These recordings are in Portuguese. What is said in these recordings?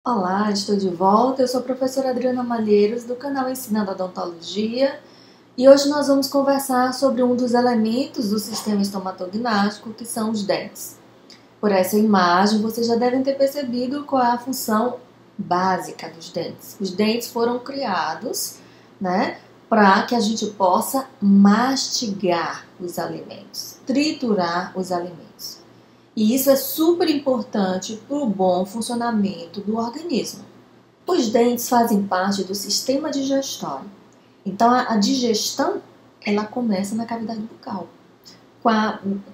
Olá, estou de volta. Eu sou a professora Adriana Malheiros, do canal Ensinando Odontologia, e hoje nós vamos conversar sobre um dos elementos do sistema estomatognático, que são os dentes. Por essa imagem, vocês já devem ter percebido qual é a função básica dos dentes. Os dentes foram criados, para que a gente possa mastigar os alimentos, triturar os alimentos. E isso é super importante para o bom funcionamento do organismo. Os dentes fazem parte do sistema digestório. Então, a digestão, ela começa na cavidade bucal, com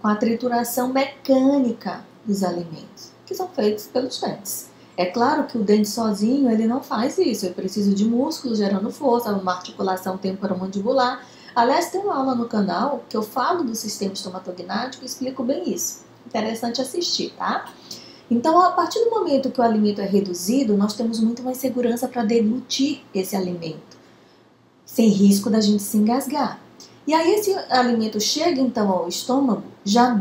a trituração mecânica dos alimentos, que são feitos pelos dentes. É claro que o dente sozinho, ele não faz isso. Eu preciso de músculo gerando força, uma articulação temporomandibular. Aliás, tem uma aula no canal que eu falo do sistema estomatognático e explico bem isso. Interessante assistir, tá? Então, a partir do momento que o alimento é reduzido, nós temos muito mais segurança para deglutir esse alimento, sem risco da gente se engasgar. E aí esse alimento chega então ao estômago já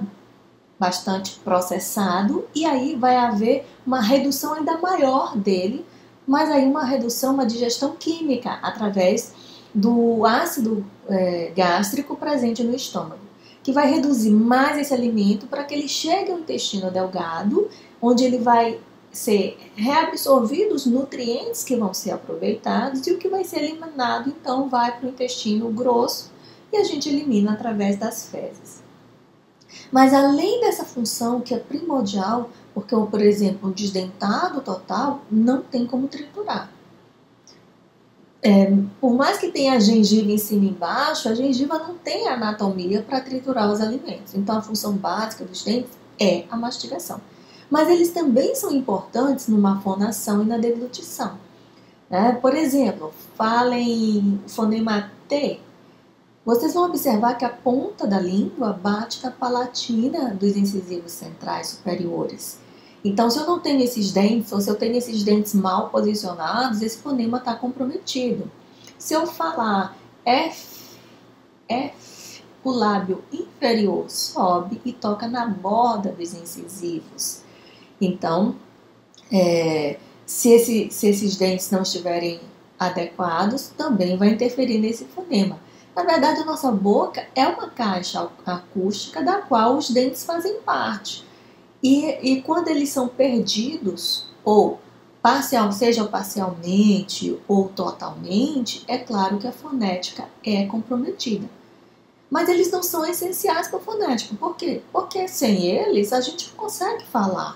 bastante processado, e aí vai haver uma redução ainda maior dele, mas aí uma digestão química através do ácido gástrico presente no estômago, que vai reduzir mais esse alimento para que ele chegue ao intestino delgado, onde ele vai ser reabsorvido os nutrientes que vão ser aproveitados, e o que vai ser eliminado então vai para o intestino grosso e a gente elimina através das fezes. Mas além dessa função que é primordial, porque, por exemplo, um desdentado total não tem como triturar. Por mais que tenha a gengiva em cima e embaixo, a gengiva não tem anatomia para triturar os alimentos. Então, a função básica dos dentes é a mastigação. Mas eles também são importantes numa fonação e na deglutição. Por exemplo, falem o fonema T. Vocês vão observar que a ponta da língua bate na palatina dos incisivos centrais superiores. Então, se eu não tenho esses dentes, ou se eu tenho esses dentes mal posicionados, esse fonema está comprometido. Se eu falar F, o lábio inferior sobe e toca na borda dos incisivos. Então, se esses dentes não estiverem adequados, também vai interferir nesse fonema. Na verdade, a nossa boca é uma caixa acústica da qual os dentes fazem parte. E quando eles são perdidos, ou seja parcialmente ou totalmente, é claro que a fonética é comprometida. Mas eles não são essenciais para a fonética. Por quê? Porque sem eles a gente não consegue falar.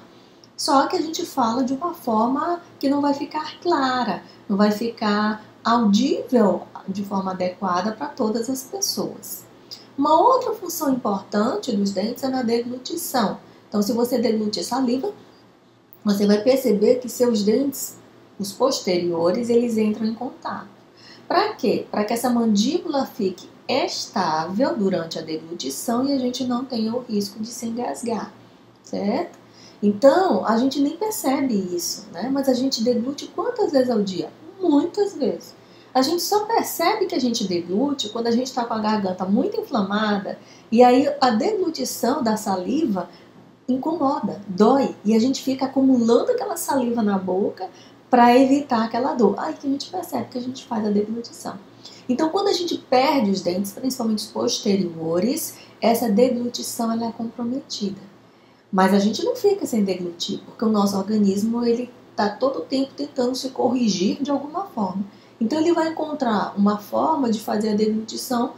Só que a gente fala de uma forma que não vai ficar clara, não vai ficar audível de forma adequada para todas as pessoas. Uma outra função importante dos dentes é na deglutição. Então, se você deglute saliva, você vai perceber que seus dentes, os posteriores, eles entram em contato. Para quê? Para que essa mandíbula fique estável durante a deglutição e a gente não tenha o risco de se engasgar, certo? Então, a gente nem percebe isso, Mas a gente deglute quantas vezes ao dia? Muitas vezes. A gente só percebe que a gente deglute quando a gente está com a garganta muito inflamada, e aí a deglutição da saliva incomoda, dói, e a gente fica acumulando aquela saliva na boca para evitar aquela dor. Aí que a gente percebe que a gente faz a deglutição. Então, quando a gente perde os dentes, principalmente os posteriores, essa deglutição ela é comprometida. Mas a gente não fica sem deglutir, porque o nosso organismo ele está todo o tempo tentando se corrigir de alguma forma. Então, ele vai encontrar uma forma de fazer a deglutição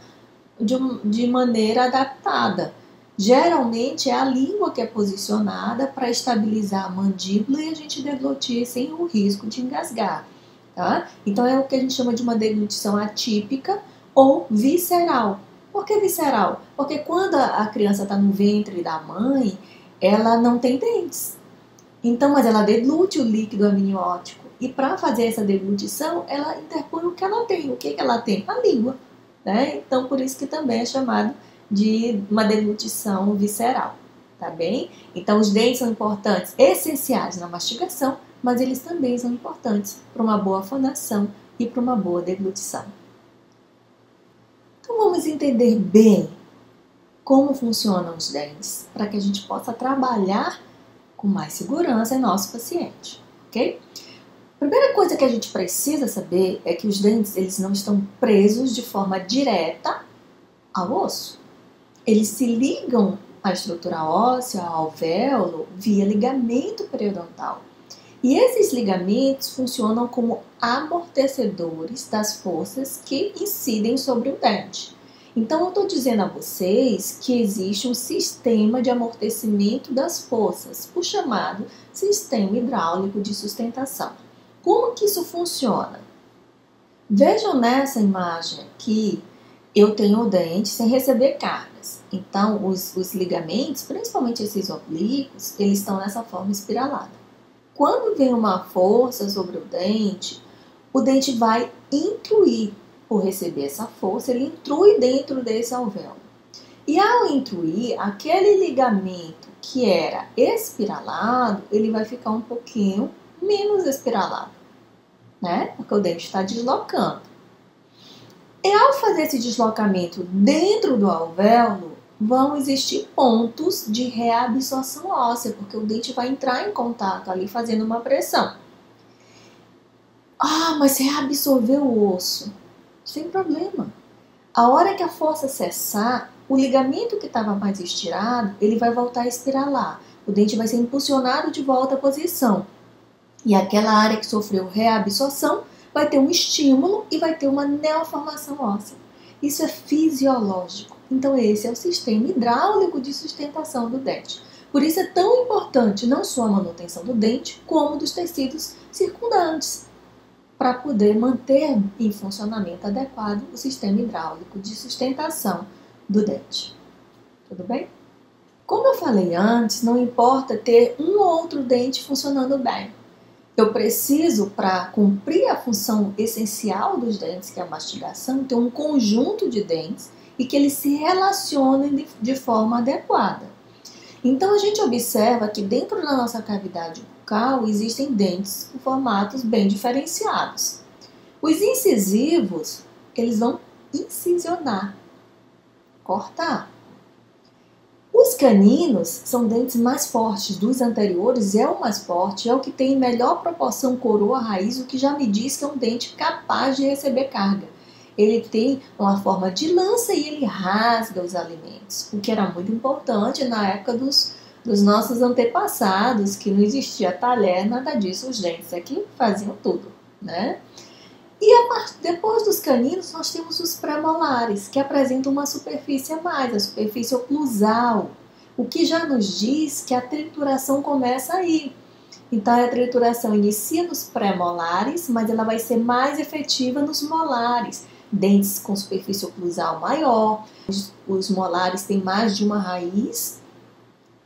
de maneira adaptada. Geralmente é a língua que é posicionada para estabilizar a mandíbula e a gente deglutir sem o risco de engasgar, tá? Então é o que a gente chama de uma deglutição atípica ou visceral. Por que visceral? Porque quando a criança está no ventre da mãe, ela não tem dentes. Então, mas ela deglute o líquido amniótico. E para fazer essa deglutição, ela interpõe o que ela tem. O que ela tem? A língua, Então, por isso que também é chamado de uma deglutição visceral, tá bem? Então, os dentes são importantes, essenciais na mastigação, mas eles também são importantes para uma boa fonação e para uma boa deglutição. Então, vamos entender bem como funcionam os dentes, para que a gente possa trabalhar com mais segurança em nosso paciente, ok? Primeira coisa que a gente precisa saber é que os dentes eles não estão presos de forma direta ao osso. Eles se ligam à estrutura óssea, ao alvéolo, via ligamento periodontal. E esses ligamentos funcionam como amortecedores das forças que incidem sobre o dente. Então, eu estou dizendo a vocês que existe um sistema de amortecimento das forças, o chamado sistema hidráulico de sustentação. Como que isso funciona? Vejam nessa imagem aqui, eu tenho o dente sem receber cargas. Então, os ligamentos, principalmente esses oblíquos, eles estão nessa forma espiralada. Quando vem uma força sobre o dente vai intruir. Por receber essa força, ele intrui dentro desse alvéolo. E ao intruir, aquele ligamento que era espiralado, ele vai ficar um pouquinho menos espiralado, né? Porque o dente está deslocando. E ao fazer esse deslocamento dentro do alvéolo, vão existir pontos de reabsorção óssea, porque o dente vai entrar em contato ali fazendo uma pressão. Ah, mas reabsorver o osso. Sem problema. A hora que a força cessar, o ligamento que estava mais estirado, ele vai voltar a espiralar. O dente vai ser impulsionado de volta à posição. E aquela área que sofreu reabsorção vai ter um estímulo e vai ter uma neoformação óssea. Isso é fisiológico. Então esse é o sistema hidráulico de sustentação do dente. Por isso é tão importante não só a manutenção do dente, como dos tecidos circundantes, para poder manter em funcionamento adequado o sistema hidráulico de sustentação do dente. Tudo bem? Como eu falei antes, não importa ter um ou outro dente funcionando bem. Eu preciso, para cumprir a função essencial dos dentes, que é a mastigação, ter um conjunto de dentes e que eles se relacionem de forma adequada. Então, a gente observa que dentro da nossa cavidade bucal existem dentes com formatos bem diferenciados. Os incisivos, eles vão incisionar, cortar. Os caninos são dentes mais fortes, dos anteriores é o mais forte, é o que tem melhor proporção coroa-raiz, o que já me diz que é um dente capaz de receber carga. Ele tem uma forma de lança e ele rasga os alimentos, o que era muito importante na época dos nossos antepassados, que não existia talher, nada disso, os dentes aqui faziam tudo, né? E depois dos caninos nós temos os premolares, que apresentam uma superfície a mais, a superfície oclusal, o que já nos diz que a trituração começa aí. Então a trituração inicia nos premolares, mas ela vai ser mais efetiva nos molares, dentes com superfície oclusal maior, os molares têm mais de uma raiz,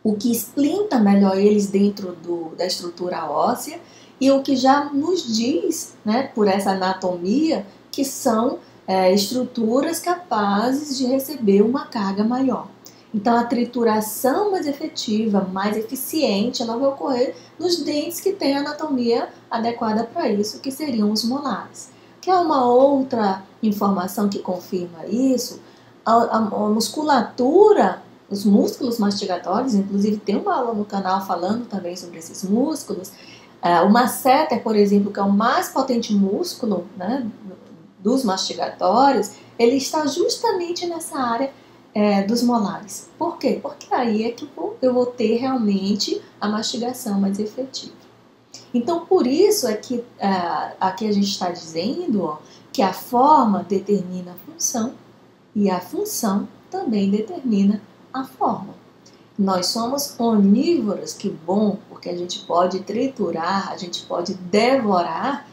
o que esplinta melhor eles dentro da estrutura óssea, e o que já nos diz, né, por essa anatomia, que são estruturas capazes de receber uma carga maior. Então, a trituração mais efetiva, mais eficiente, ela vai ocorrer nos dentes que têm anatomia adequada para isso, que seriam os molares. Que é uma outra informação que confirma isso, a musculatura, os músculos mastigatórios, inclusive tem uma aula no canal falando também sobre esses músculos. O masseter, por exemplo, que é o mais potente músculo, né, dos mastigatórios, ele está justamente nessa área dos molares. Por quê? Porque aí é que eu vou ter realmente a mastigação mais efetiva. Então, por isso é que aqui a gente está dizendo que a forma determina a função e a função também determina a forma. Nós somos onívoros, que bom, porque a gente pode triturar, a gente pode devorar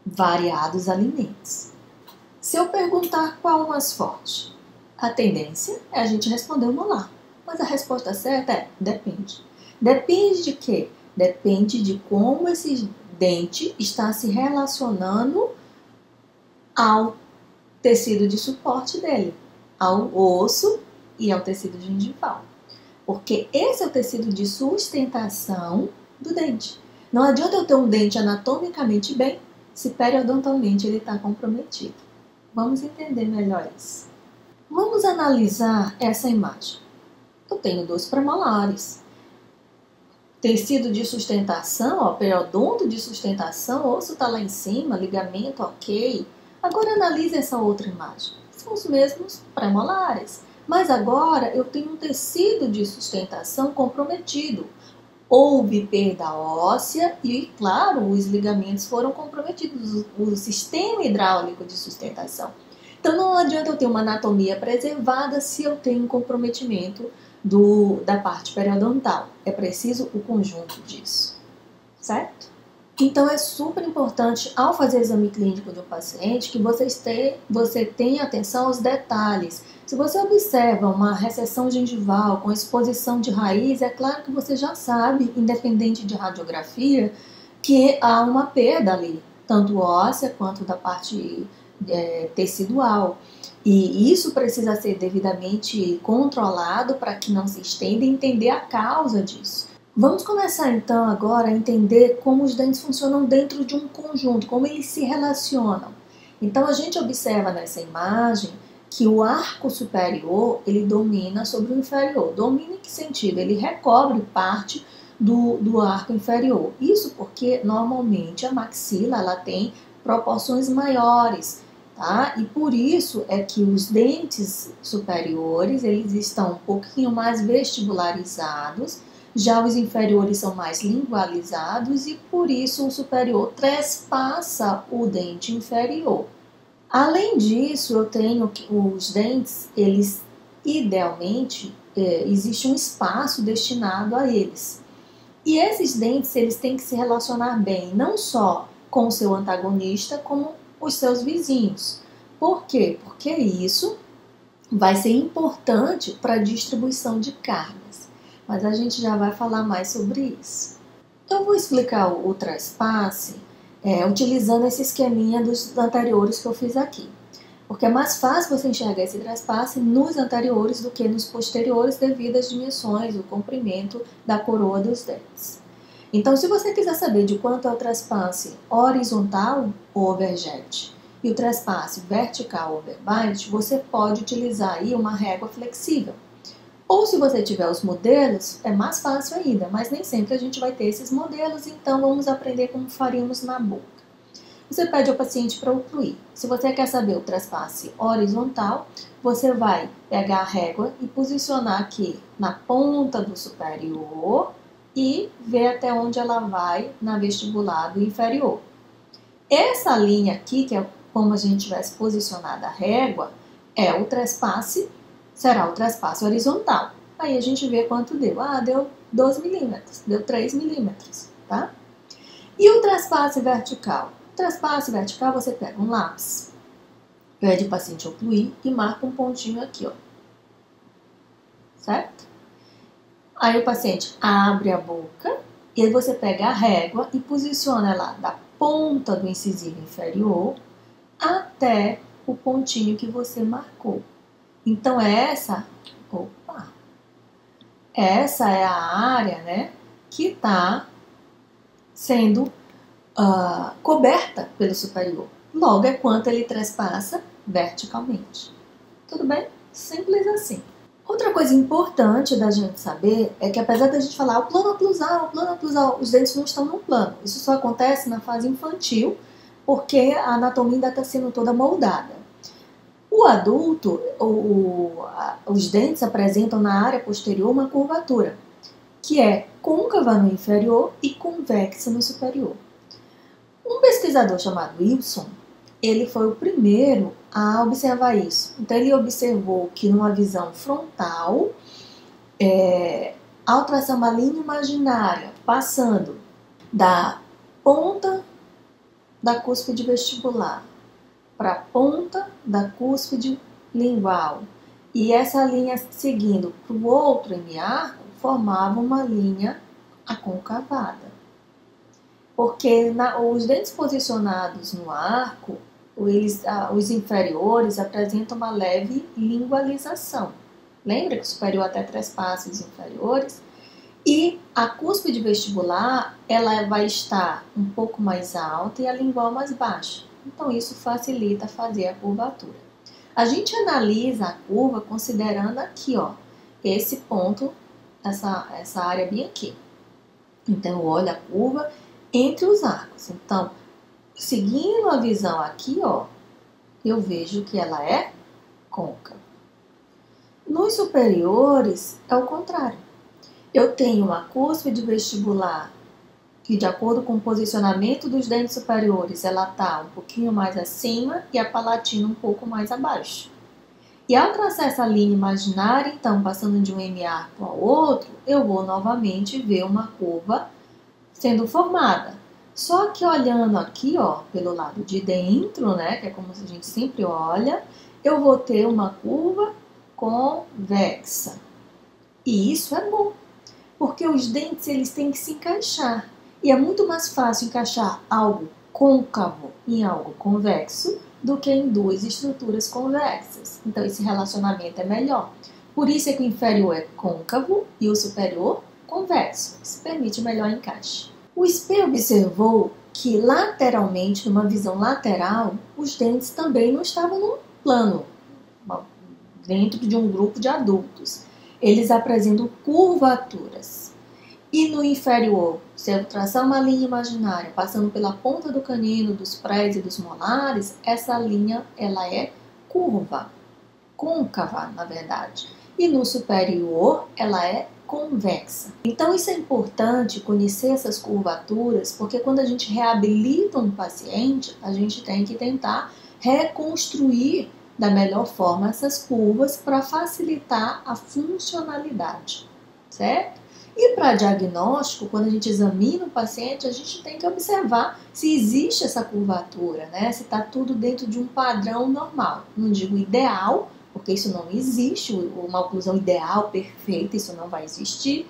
variados alimentos. Se eu perguntar qual o mais forte, a tendência é a gente responder o molar. Mas a resposta certa é depende. Depende de quê? Depende de como esse dente está se relacionando ao tecido de suporte dele, ao osso e ao tecido gengival. Porque esse é o tecido de sustentação do dente. Não adianta eu ter um dente anatomicamente bem se periodontalmente ele está comprometido. Vamos entender melhor isso. Vamos analisar essa imagem. Eu tenho 2 premolares. Tecido de sustentação, ó, periodonto de sustentação, osso está lá em cima, ligamento ok. Agora analise essa outra imagem. São os mesmos pré-molares. Mas agora eu tenho um tecido de sustentação comprometido. Houve perda óssea e, claro, os ligamentos foram comprometidos, o sistema hidráulico de sustentação. Então não adianta eu ter uma anatomia preservada se eu tenho um comprometimento da parte periodontal. É preciso o conjunto disso, certo? Então é super importante ao fazer exame clínico do paciente que você tenha atenção aos detalhes. Se você observa uma recessão gengival com exposição de raiz, é claro que você já sabe, independente de radiografia, que há uma perda ali, tanto óssea quanto da parte tecidual. E isso precisa ser devidamente controlado para que não se estenda e entender a causa disso. Vamos começar então agora a entender como os dentes funcionam dentro de um conjunto, como eles se relacionam. Então a gente observa nessa imagem que o arco superior ele domina sobre o inferior. Domina em que sentido? Ele recobre parte do arco inferior. Isso porque normalmente a maxila ela tem proporções maiores. Tá? E por isso é que os dentes superiores eles estão um pouquinho mais vestibularizados, já os inferiores são mais lingualizados e por isso o superior trespassa o dente inferior. Além disso, eu tenho que os dentes, eles idealmente existe um espaço destinado a eles. E esses dentes eles têm que se relacionar bem, não só com o seu antagonista, como os seus vizinhos. Por quê? Porque isso vai ser importante para a distribuição de cargas. Mas a gente já vai falar mais sobre isso. Eu vou explicar o trespasse utilizando esse esqueminha dos anteriores que eu fiz aqui. Porque é mais fácil você enxergar esse trespasse nos anteriores do que nos posteriores devido às dimensões, o comprimento da coroa dos dentes. Então, se você quiser saber de quanto é o trespasse horizontal ou overjet e o trespasse vertical ou overbite, você pode utilizar aí uma régua flexível. Ou se você tiver os modelos, é mais fácil ainda, mas nem sempre a gente vai ter esses modelos, então vamos aprender como faríamos na boca. Você pede ao paciente para ocluir. Se você quer saber o trespasse horizontal, você vai pegar a régua e posicionar aqui na ponta do superior e ver até onde ela vai na vestibular do inferior. Essa linha aqui, que é como a gente tivesse posicionado a régua, é o trespasse, será o trespasse horizontal. Aí a gente vê quanto deu. Ah, deu 12 milímetros, deu 3 milímetros, tá? E o trespasse vertical? O trespasse vertical você pega um lápis, pede o paciente ocluir e marca um pontinho aqui, ó. Certo? Aí o paciente abre a boca e aí você pega a régua e posiciona ela da ponta do incisivo inferior até o pontinho que você marcou. Então essa é a área, né, que está sendo coberta pelo superior. Logo é quanto ele trespassa verticalmente. Tudo bem? Simples assim. Outra coisa importante da gente saber é que apesar da gente falar o plano oclusal, os dentes não estão no plano. Isso só acontece na fase infantil, porque a anatomia ainda está sendo toda moldada. O adulto, os dentes apresentam na área posterior uma curvatura, que é côncava no inferior e convexa no superior. Um pesquisador chamado Wilson, ele foi o primeiro a observar isso. Então ele observou que numa visão frontal, ao traçar uma linha imaginária passando da ponta da cúspide vestibular para a ponta da cúspide lingual e essa linha seguindo para o outro hemiarco, formava uma linha aconcavada. Porque os dentes posicionados no arco, os inferiores apresentam uma leve lingualização. Lembra que o superior até trespassa os inferiores? E a cúspide vestibular, ela vai estar um pouco mais alta e a lingual mais baixa. Então, isso facilita fazer a curvatura. A gente analisa a curva considerando aqui, ó, esse ponto, essa área bem aqui. Então, eu olho a curva entre os arcos. Então, seguindo a visão aqui, ó, eu vejo que ela é côncava. Nos superiores, é o contrário. Eu tenho uma cúspide vestibular que, de acordo com o posicionamento dos dentes superiores, ela está um pouquinho mais acima e a palatina um pouco mais abaixo. E ao traçar essa linha imaginária, então, passando de um hemiarco ao outro, eu vou novamente ver uma curva sendo formada. Só que olhando aqui, ó, pelo lado de dentro, né, que é como a gente sempre olha, eu vou ter uma curva convexa. E isso é bom, porque os dentes eles têm que se encaixar. E é muito mais fácil encaixar algo côncavo em algo convexo do que em duas estruturas convexas. Então, esse relacionamento é melhor. Por isso é que o inferior é côncavo e o superior convexo. Isso permite melhor encaixe. O Speer observou que lateralmente, numa visão lateral, os dentes também não estavam num plano, dentro de um grupo de adultos. Eles apresentam curvaturas. E no inferior, se eu traçar uma linha imaginária passando pela ponta do canino, dos prés e dos molares, essa linha ela é curva, côncava, na verdade. E no superior, ela é convexa. Então, isso é importante conhecer essas curvaturas, porque quando a gente reabilita um paciente, a gente tem que tentar reconstruir da melhor forma essas curvas para facilitar a funcionalidade, certo? E para diagnóstico, quando a gente examina o paciente, a gente tem que observar se existe essa curvatura, né? Se está tudo dentro de um padrão normal. Não digo ideal, porque isso não existe, uma oclusão ideal, perfeita, isso não vai existir,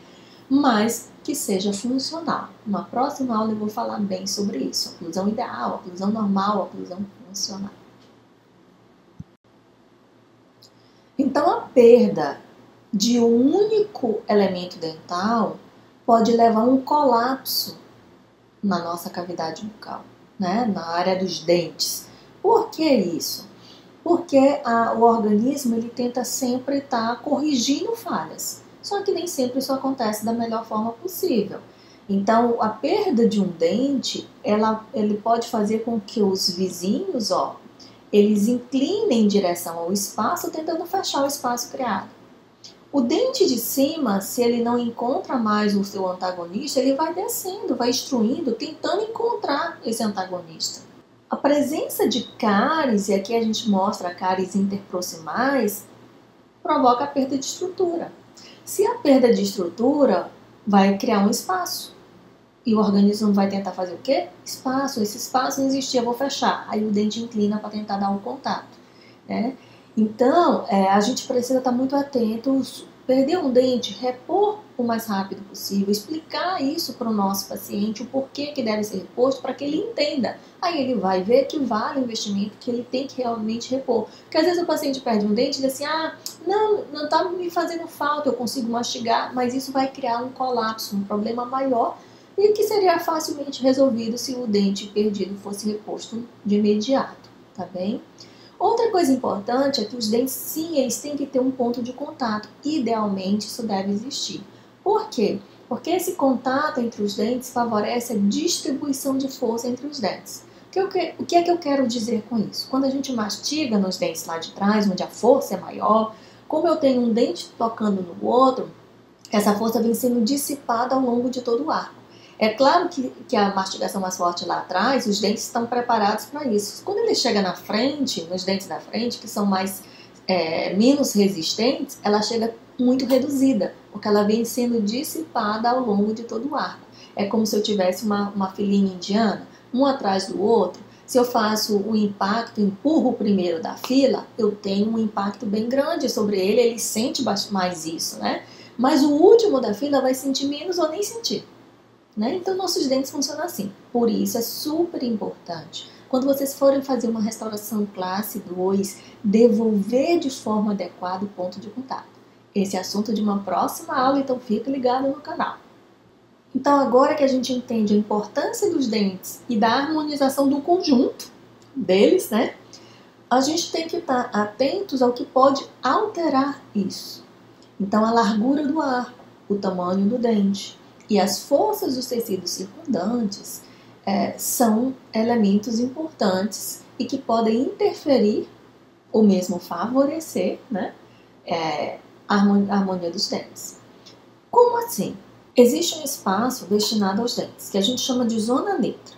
mas que seja funcional. Numa próxima aula eu vou falar bem sobre isso. Oclusão ideal, oclusão normal, oclusão funcional. Então, a perda de um único elemento dental pode levar a um colapso na nossa cavidade bucal, né? Na área dos dentes. Por que isso? Porque o organismo ele tenta sempre estar corrigindo falhas, só que nem sempre isso acontece da melhor forma possível. Então, a perda de um dente, ele pode fazer com que os vizinhos, ó, eles inclinem em direção ao espaço, tentando fechar o espaço criado. O dente de cima, se ele não encontra mais o seu antagonista, ele vai descendo, vai extruindo, tentando encontrar esse antagonista. A presença de cáries, e aqui a gente mostra cáries interproximais, provoca a perda de estrutura. Se a perda de estrutura vai criar um espaço, e o organismo vai tentar fazer o quê? Espaço. Esse espaço não existia, vou fechar. Aí o dente inclina para tentar dar um contato, né? Então, a gente precisa estar muito atento, perder um dente, repor o mais rápido possível, explicar isso para o nosso paciente, o porquê que deve ser reposto, para que ele entenda. Aí ele vai ver que vale o investimento, que ele tem que realmente repor. Porque às vezes o paciente perde um dente e diz assim, não está me fazendo falta, eu consigo mastigar, mas isso vai criar um colapso, um problema maior, e que seria facilmente resolvido se o dente perdido fosse reposto de imediato, tá bem? Outra coisa importante é que os dentes, sim, eles têm que ter um ponto de contato. Idealmente, isso deve existir. Por quê? Porque esse contato entre os dentes favorece a distribuição de força entre os dentes. O que é que eu quero dizer com isso? Quando a gente mastiga nos dentes lá de trás, onde a força é maior, como eu tenho um dente tocando no outro, essa força vem sendo dissipada ao longo de todo o arco. É claro que a mastigação mais forte lá atrás, os dentes estão preparados para isso. Quando ele chega na frente, nos dentes da frente, que são menos resistentes, ela chega muito reduzida, porque ela vem sendo dissipada ao longo de todo o arco. É como se eu tivesse uma filinha indiana, um atrás do outro. Se eu faço o impacto, empurro o primeiro da fila, eu tenho um impacto bem grande sobre ele, ele sente mais isso, né? Mas o último da fila vai sentir menos ou nem sentir. Né? Então, nossos dentes funcionam assim. Por isso, é super importante. Quando vocês forem fazer uma restauração classe 2, devolver de forma adequada o ponto de contato. Esse é assunto de uma próxima aula, então fica ligado no canal. Então, agora que a gente entende a importância dos dentes e da harmonização do conjunto deles, né? A gente tem que estar atentos ao que pode alterar isso. Então, a largura do arco, o tamanho do dente, E as forças dos tecidos circundantes são elementos importantes e que podem interferir ou mesmo favorecer, né, a harmonia dos dentes. Como assim? Existe um espaço destinado aos dentes, que a gente chama de zona neutra.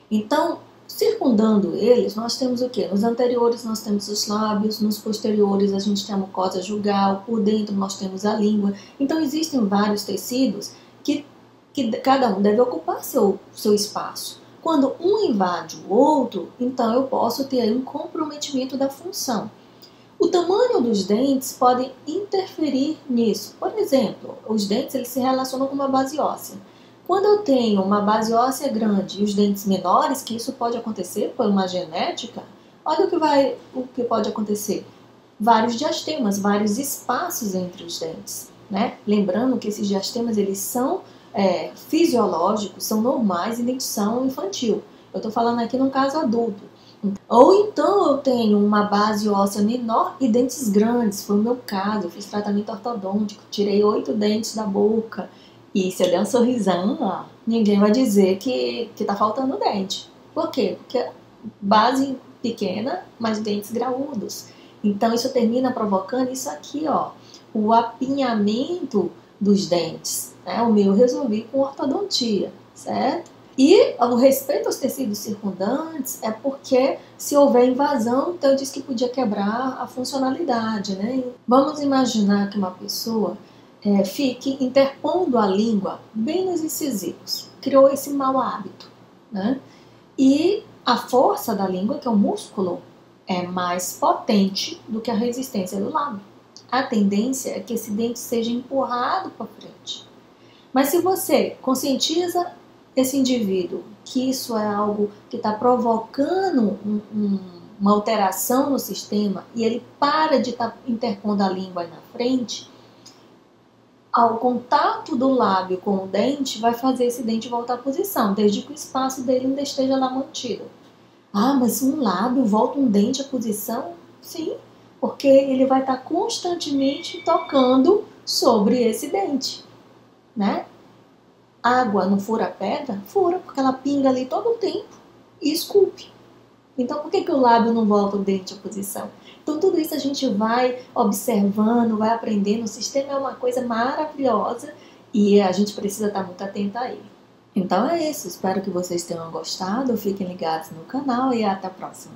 Então, circundando eles, nós temos o quê? Nos anteriores nós temos os lábios, nos posteriores a gente tem a mucosa jugal, por dentro nós temos a língua. Então, existem vários tecidos que cada um deve ocupar seu espaço. Quando um invade o outro, então eu posso ter aí um comprometimento da função. O tamanho dos dentes pode interferir nisso. Por exemplo, os dentes eles se relacionam com uma base óssea. Quando eu tenho uma base óssea grande e os dentes menores, que isso pode acontecer por uma genética, olha o que pode acontecer. Vários diastemas, vários espaços entre os dentes, né? Lembrando que esses diastemas eles são fisiológicos, são normais em dentição infantil. Eu estou falando aqui num caso adulto. Ou então eu tenho uma base óssea menor e dentes grandes, foi o meu caso, eu fiz tratamento ortodôntico, tirei 8 dentes da boca e se eu der um sorrisão, ninguém vai dizer que tá faltando dente. Por quê? Porque base pequena, mas dentes graúdos. Então isso termina provocando isso aqui, ó, o apinhamento dos dentes. Né? O meu eu resolvi com ortodontia, certo? E o respeito aos tecidos circundantes é porque se houver invasão, então eu disse que podia quebrar a funcionalidade, né? Vamos imaginar que uma pessoa fique interpondo a língua bem nos incisivos, criou esse mau hábito, né? E a força da língua, que é o músculo, é mais potente do que a resistência do lábio. A tendência é que esse dente seja empurrado para frente. Mas se você conscientiza esse indivíduo que isso é algo que está provocando uma alteração no sistema e ele para de estar interpondo a língua aí na frente, ao contato do lábio com o dente vai fazer esse dente voltar à posição, desde que o espaço dele ainda esteja lá mantido. Ah, mas um lábio volta um dente à posição? Sim, porque ele vai estar constantemente tocando sobre esse dente, né? Água não fura pedra? Fura, porque ela pinga ali todo o tempo e esculpe. Então, por que o lábio não volta o dente à posição? Então, tudo isso a gente vai observando, vai aprendendo. O sistema é uma coisa maravilhosa e a gente precisa estar muito atento a ele. Então é isso. Espero que vocês tenham gostado. Fiquem ligados no canal e até a próxima.